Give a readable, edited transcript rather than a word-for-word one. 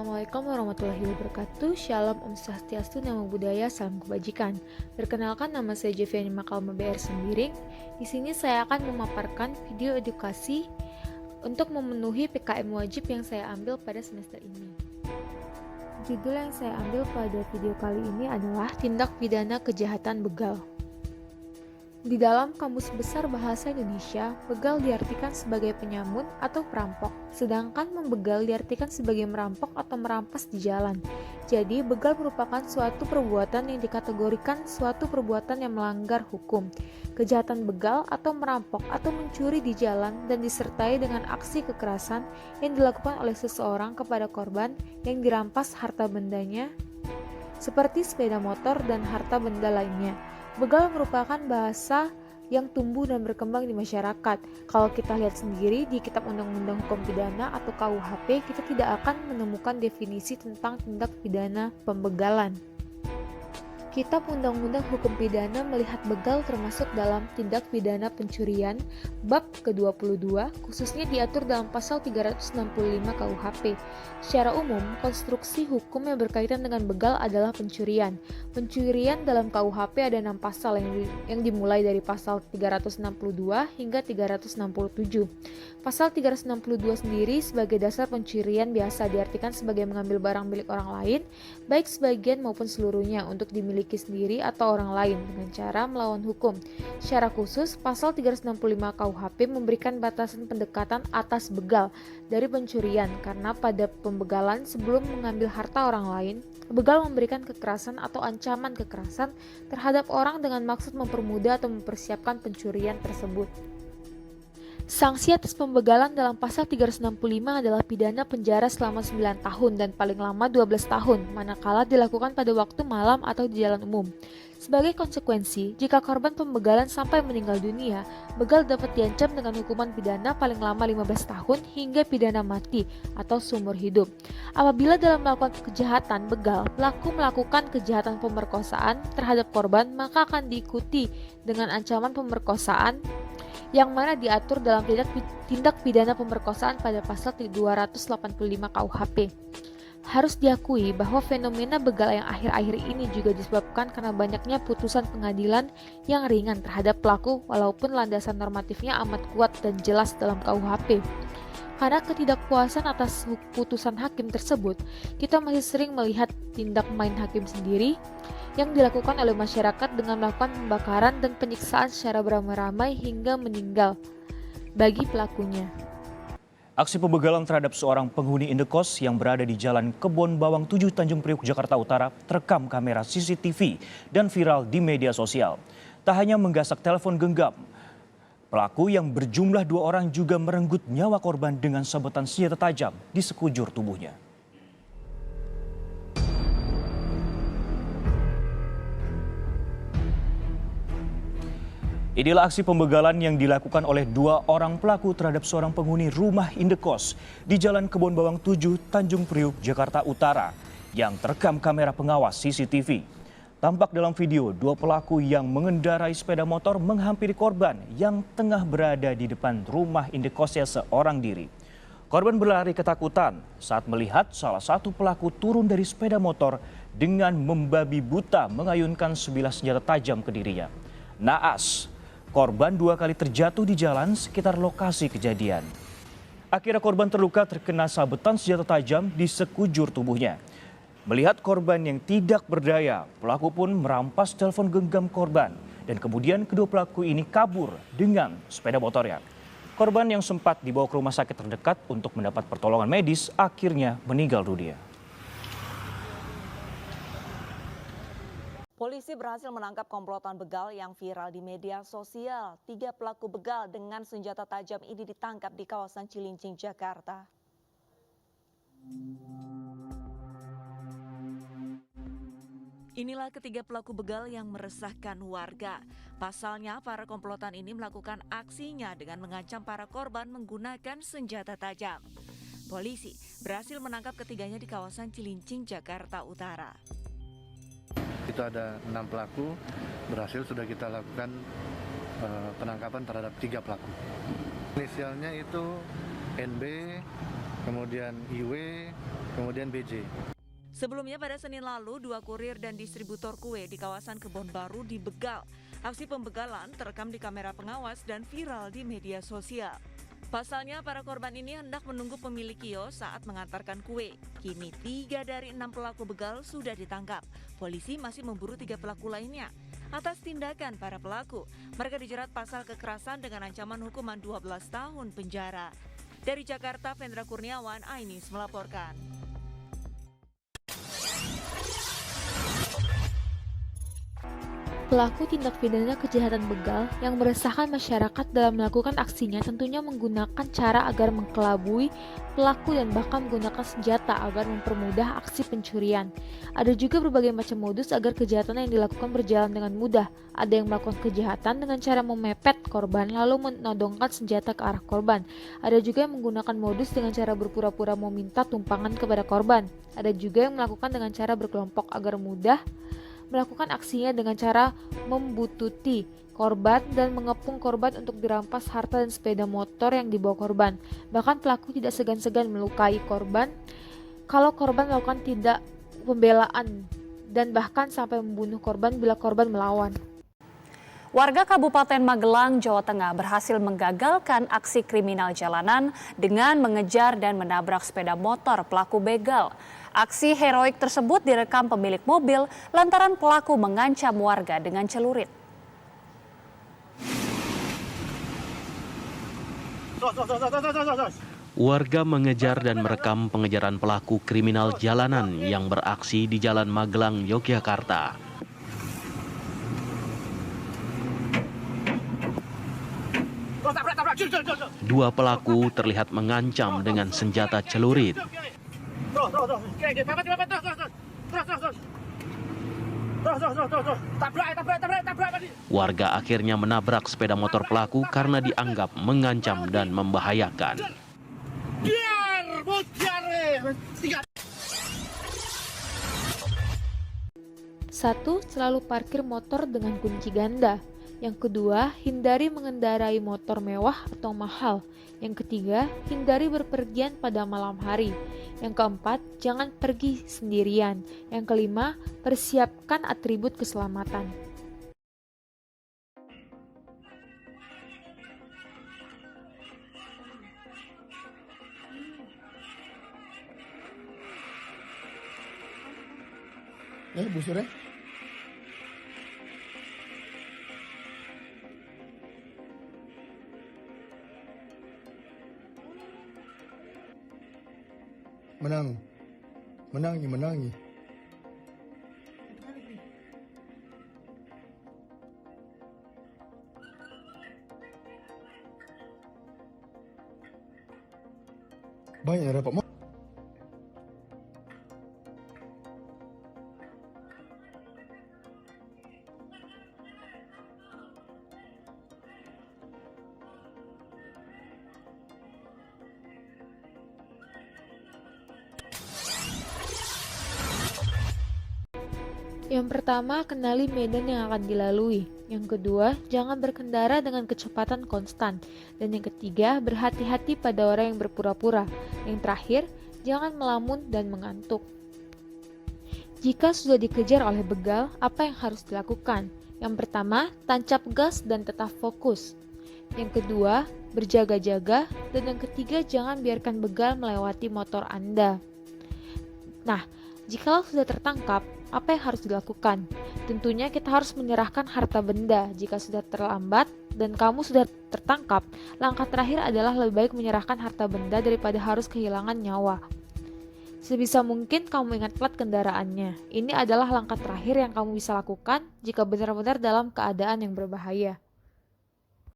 Assalamualaikum warahmatullahi wabarakatuh. Shalom, Om Swastiastu, Namo Buddhaya, salam kebajikan. Perkenalkan, nama saya Jeviani Makalma BR Sembiring. Di sini saya akan memaparkan video edukasi untuk memenuhi PKM wajib yang saya ambil pada semester ini. Judul yang saya ambil pada video kali ini adalah Tindak Pidana Kejahatan Begal. Di dalam Kamus Besar Bahasa Indonesia, begal diartikan sebagai penyamun atau perampok, sedangkan membegal diartikan sebagai merampok atau merampas di jalan. Jadi, begal merupakan suatu perbuatan yang dikategorikan suatu perbuatan yang melanggar hukum. Kejahatan begal atau merampok atau mencuri di jalan dan disertai dengan aksi kekerasan yang dilakukan oleh seseorang kepada korban yang dirampas harta bendanya, seperti sepeda motor dan harta benda lainnya. Begal merupakan bahasa yang tumbuh dan berkembang di masyarakat. Kalau kita lihat sendiri di Kitab Undang-Undang Hukum Pidana atau KUHP, kita tidak akan menemukan definisi tentang tindak pidana pembegalan. Kitab Undang-Undang Hukum Pidana melihat begal termasuk dalam tindak pidana pencurian, bab ke-22, khususnya diatur dalam pasal 365 KUHP. Secara umum, konstruksi hukum yang berkaitan dengan begal adalah pencurian. Pencurian dalam KUHP ada 6 pasal yang dimulai dari pasal 362 hingga 367. Pasal 362 sendiri sebagai dasar pencurian biasa diartikan sebagai mengambil barang milik orang lain, baik sebagian maupun seluruhnya untuk dimiliki sendiri atau orang lain dengan cara melawan hukum. Secara khusus, pasal 365 KUHP memberikan batasan pendekatan atas begal dari pencurian karena pada pembegalan sebelum mengambil harta orang lain, begal memberikan kekerasan atau ancaman kekerasan terhadap orang dengan maksud mempermudah atau mempersiapkan pencurian tersebut. Sanksi atas pembegalan dalam pasal 365 adalah pidana penjara selama 9 tahun dan paling lama 12 tahun, manakala dilakukan pada waktu malam atau di jalan umum. Sebagai konsekuensi, jika korban pembegalan sampai meninggal dunia, begal dapat diancam dengan hukuman pidana paling lama 15 tahun hingga pidana mati atau seumur hidup. Apabila dalam melakukan kejahatan begal, pelaku melakukan kejahatan pemerkosaan terhadap korban, maka akan diikuti dengan ancaman pemerkosaan yang mana diatur dalam tindak pidana pemerkosaan pada pasal 285 KUHP. Harus diakui bahwa fenomena begal yang akhir-akhir ini juga disebabkan karena banyaknya putusan pengadilan yang ringan terhadap pelaku walaupun landasan normatifnya amat kuat dan jelas dalam KUHP. Karena ketidakpuasan atas putusan hakim tersebut, kita masih sering melihat tindak main hakim sendiri yang dilakukan oleh masyarakat dengan melakukan pembakaran dan penyiksaan secara beramai-ramai hingga meninggal bagi pelakunya. Aksi pembegalan terhadap seorang penghuni indekos yang berada di Jalan Kebon Bawang 7 Tanjung Priok, Jakarta Utara terekam kamera CCTV dan viral di media sosial. Tak hanya menggasak telepon genggam, pelaku yang berjumlah 2 orang juga merenggut nyawa korban dengan sabetan senjata tajam di sekujur tubuhnya. Inilah aksi pembegalan yang dilakukan oleh 2 orang pelaku terhadap seorang penghuni rumah indekos di Jalan Kebon Bawang 7, Tanjung Priok, Jakarta Utara yang terekam kamera pengawas CCTV. Tampak dalam video 2 pelaku yang mengendarai sepeda motor menghampiri korban yang tengah berada di depan rumah indekosnya seorang diri. Korban berlari ketakutan saat melihat salah satu pelaku turun dari sepeda motor dengan membabi buta mengayunkan sebilah senjata tajam ke dirinya. Naas, korban 2 kali terjatuh di jalan sekitar lokasi kejadian. Akhirnya korban terluka terkena sabetan senjata tajam di sekujur tubuhnya. Melihat korban yang tidak berdaya, pelaku pun merampas telepon genggam korban dan kemudian kedua pelaku ini kabur dengan sepeda motornya. Korban yang sempat dibawa ke rumah sakit terdekat untuk mendapat pertolongan medis akhirnya meninggal dunia. Polisi berhasil menangkap komplotan begal yang viral di media sosial. 3 pelaku begal dengan senjata tajam ini ditangkap di kawasan Cilincing, Jakarta. Inilah ketiga pelaku begal yang meresahkan warga. Pasalnya, para komplotan ini melakukan aksinya dengan mengancam para korban menggunakan senjata tajam. Polisi berhasil menangkap ketiganya di kawasan Cilincing, Jakarta Utara. Itu ada 6 pelaku, berhasil sudah kita lakukan penangkapan terhadap 3 pelaku. Inisialnya itu NB, kemudian IW, kemudian BJ. Sebelumnya pada Senin lalu, 2 kurir dan distributor kue di kawasan Kebon Baru dibegal. Aksi pembegalan terekam di kamera pengawas dan viral di media sosial. Pasalnya, para korban ini hendak menunggu pemilik kios saat mengantarkan kue. Kini 3 dari 6 pelaku begal sudah ditangkap. Polisi masih memburu 3 pelaku lainnya. Atas tindakan para pelaku, mereka dijerat pasal kekerasan dengan ancaman hukuman 12 tahun penjara. Dari Jakarta, Vendra Kurniawan, iNews melaporkan. Pelaku tindak pidana kejahatan begal yang meresahkan masyarakat dalam melakukan aksinya tentunya menggunakan cara agar mengkelabui pelaku dan bahkan menggunakan senjata agar mempermudah aksi pencurian. Ada juga berbagai macam modus agar kejahatan yang dilakukan berjalan dengan mudah. Ada yang melakukan kejahatan dengan cara memepet korban lalu menodongkan senjata ke arah korban. Ada juga yang menggunakan modus dengan cara berpura-pura meminta tumpangan kepada korban. Ada juga yang melakukan dengan cara berkelompok agar mudah melakukan aksinya dengan cara membututi korban dan mengepung korban untuk dirampas harta dan sepeda motor yang dibawa korban. Bahkan pelaku tidak segan-segan melukai korban kalau korban melakukan tidak pembelaan dan bahkan sampai membunuh korban bila korban melawan. Warga Kabupaten Magelang, Jawa Tengah berhasil menggagalkan aksi kriminal jalanan dengan mengejar dan menabrak sepeda motor pelaku begal. Aksi heroik tersebut direkam pemilik mobil lantaran pelaku mengancam warga dengan celurit. Warga mengejar dan merekam pengejaran pelaku kriminal jalanan yang beraksi di Jalan Magelang, Yogyakarta. Dua pelaku terlihat mengancam dengan senjata celurit. Warga akhirnya menabrak sepeda motor pelaku karena dianggap mengancam dan membahayakan. Satu, selalu parkir motor dengan kunci ganda. Yang kedua, hindari mengendarai motor mewah atau mahal. Yang ketiga, hindari berpergian pada malam hari. Yang keempat, jangan pergi sendirian. Yang kelima, persiapkan atribut keselamatan. Busurnya? Menangi. Banyak yang dapat. Yang pertama, kenali medan yang akan dilalui. Yang kedua, jangan berkendara dengan kecepatan konstan. Dan yang ketiga, berhati-hati pada orang yang berpura-pura. Yang terakhir, jangan melamun dan mengantuk. Jika sudah dikejar oleh begal, apa yang harus dilakukan? Yang pertama, tancap gas dan tetap fokus. Yang kedua, berjaga-jaga. Dan yang ketiga, jangan biarkan begal melewati motor Anda. Nah, jikalau sudah tertangkap, apa yang harus dilakukan? Tentunya kita harus menyerahkan harta benda. Jika sudah terlambat dan kamu sudah tertangkap, langkah terakhir adalah lebih baik menyerahkan harta benda daripada harus kehilangan nyawa. Sebisa mungkin kamu ingat plat kendaraannya. Ini adalah langkah terakhir yang kamu bisa lakukan jika benar-benar dalam keadaan yang berbahaya.